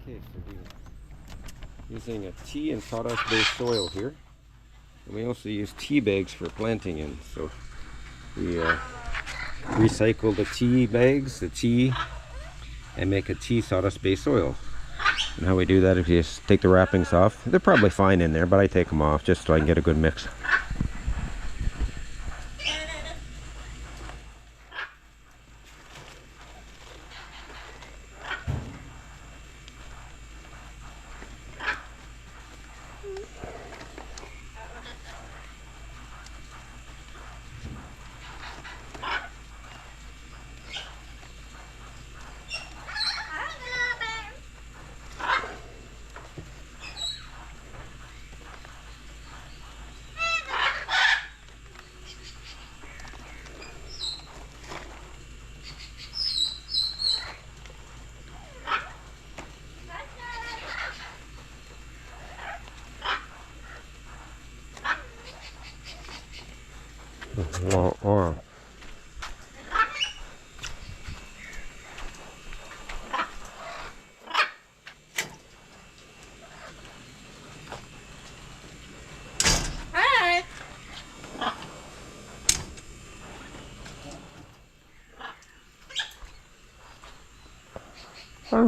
Okay, so we're using a tea and sawdust based soil here. And we also use tea bags for planting in. So we recycle the tea bags, the tea, and make a tea sawdust based soil. And how we do that is you just take the wrappings off. They're probably fine in there, but I take them off just so I can get a good mix.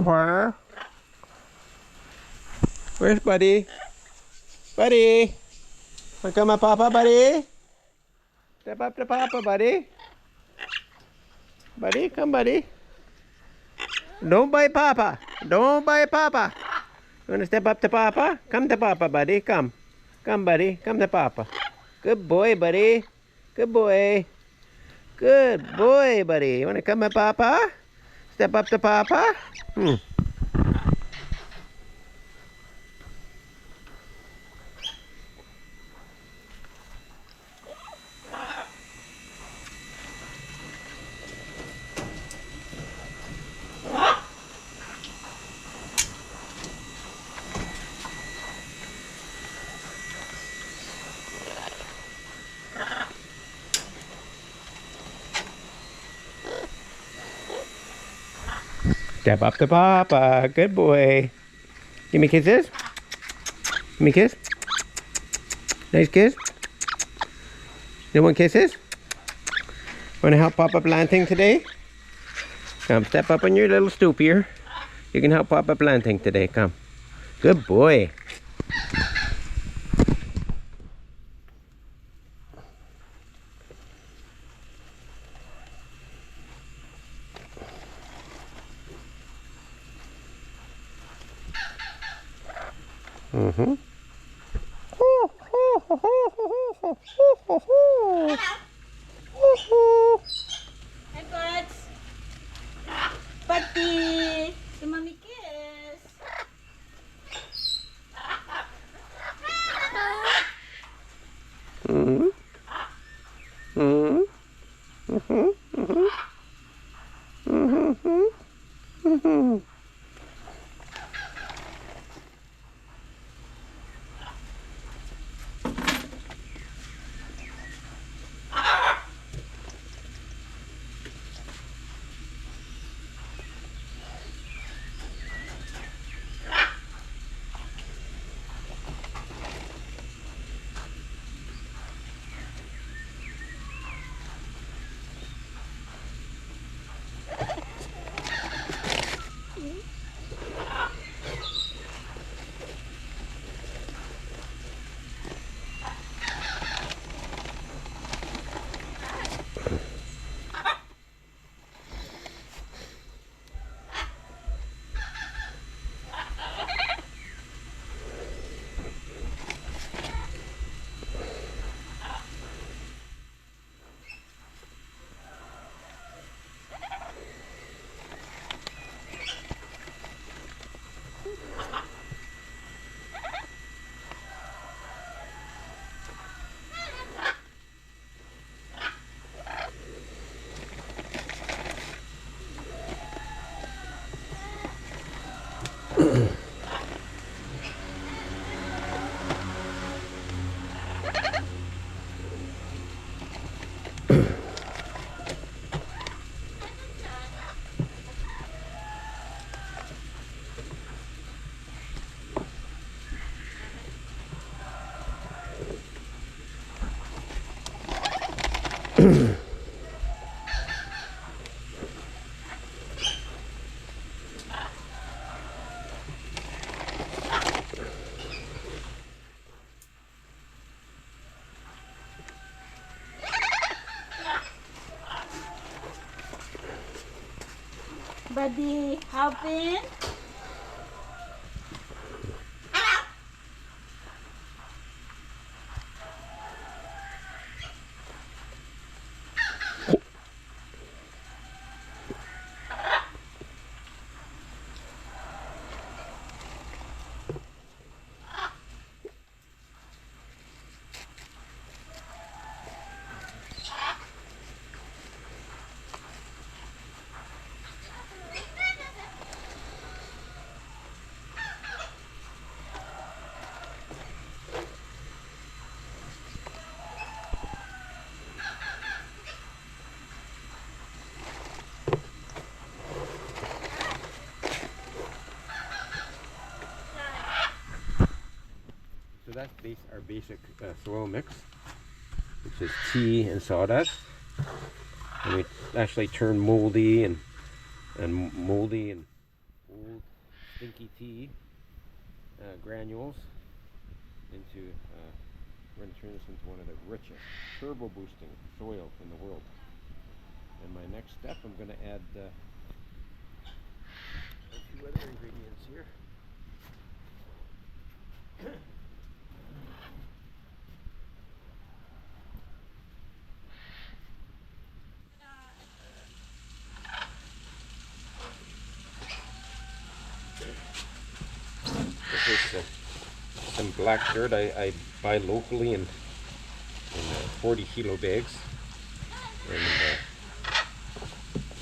Where? Where's Buddy? Buddy! Wanna come up, Papa, Buddy? Step up to Papa, Buddy. Buddy, come, Buddy. Don't bite Papa. Don't bite Papa. You wanna step up to Papa? Come to Papa, Buddy. Come. Come, Buddy. Come to Papa. Good boy, Buddy. Good boy. Good boy, Buddy. You wanna come to Papa? Step up to Papa? Step up to Papa. Good boy. Give me kisses. Give me a kiss. Nice kiss. You want kisses? Want to help Papa planting today? Come, step up on your little stoop here. You can help Papa planting today. Come. Good boy. Mm-hmm. Hi, birds. Buddy. The mommy kiss. Mm-hmm. Mm-hmm. Mm-hmm. Mm-hmm. Mm-hmm. Mm-hmm. Daddy helping? So that's our basic soil mix, which is tea and sawdust. And we actually turn moldy and old stinky tea granules into. We're going to turn this into one of the richest turbo boosting soils in the world. And my next step, I'm going to add a few other ingredients here. This is some black dirt I buy locally in 40-kilo bags. And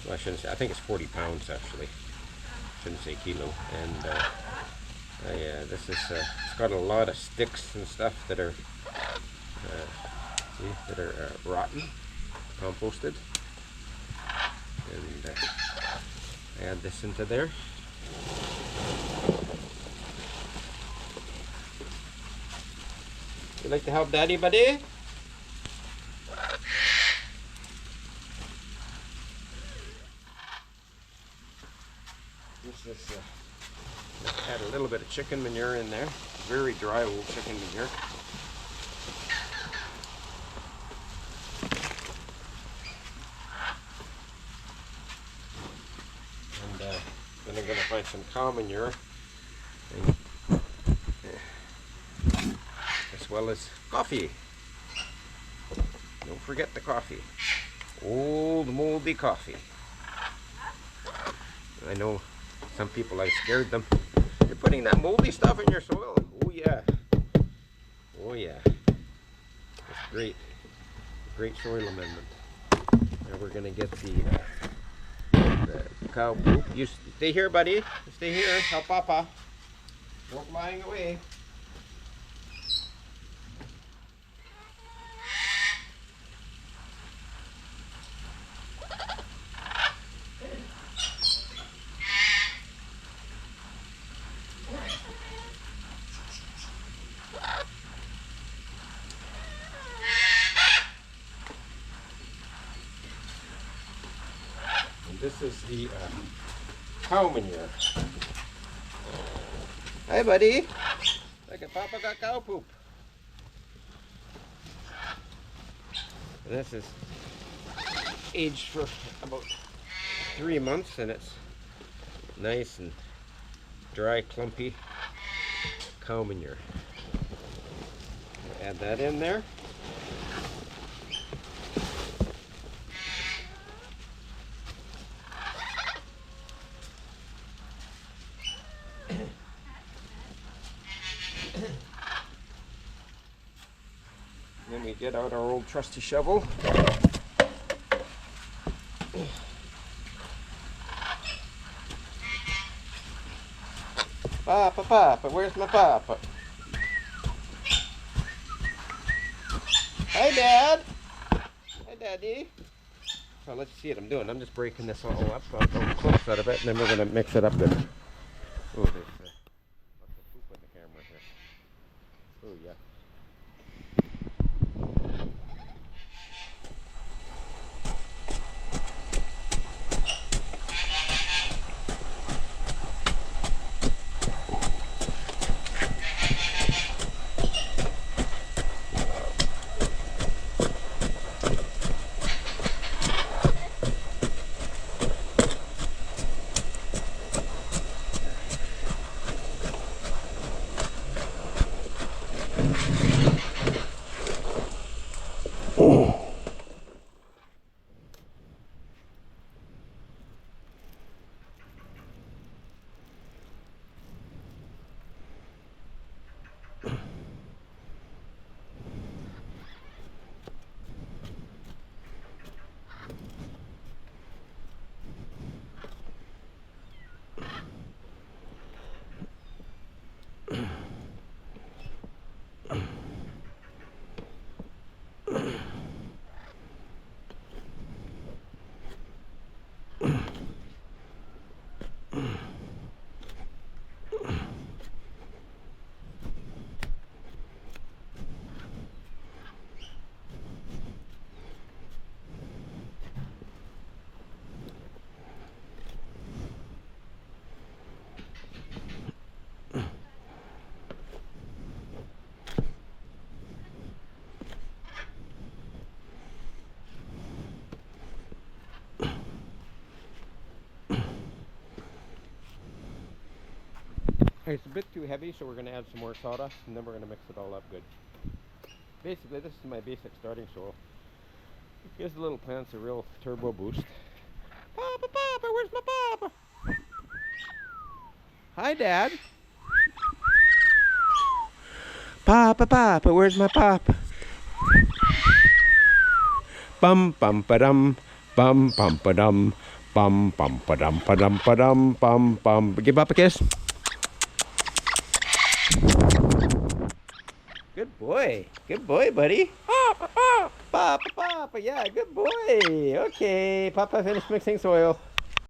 well, I shouldn't say, I think it's 40 pounds actually. Shouldn't say kilo. And this is it's got a lot of sticks and stuff that are rotten, composted. And add this into there. You like to help Daddy, buddy? This is let's add a little bit of chicken manure in there. Very dry old chicken manure. And then I'm going to find some cow manure, as well as coffee. Don't forget the coffee. Old moldy coffee. I know some people, I scared them. You're putting that moldy stuff in your soil? Oh yeah. Oh yeah. That's great. Great soil amendment. Now we're going to get the cow poop. You stay here, buddy. Stay here. Help Papa. No flying away. This is the cow manure. Hi, buddy. Look at Papa got cow poop. And this is aged for about 3 months, and it's nice and dry, clumpy cow manure. Add that in there. Then we get out our old trusty shovel. Papa, where's my papa? Hi, Dad. Hi, Daddy. So let's see what I'm doing. I'm just breaking this all up. I'll close out of it, and then we're going to mix it up with. Oh, there's lots of poop on the camera here. Oh, yeah. It's a bit too heavy, so we're going to add some more sawdust, and then we're going to mix it all up good. Basically, this is my basic starting soil. It gives the little plants a real turbo boost. Papa, Papa, where's my Papa? Hi, Dad. Papa, Papa, where's my Papa? Bum, bum, ba-dum, bum, bum, ba-dum, bum, bum, ba-dum, ba-dum, ba-dum, bum, bum. Give Papa a kiss. Good boy. Good boy, buddy. Papa, Papa, Papa. Yeah, good boy. Okay, Papa finished mixing soil.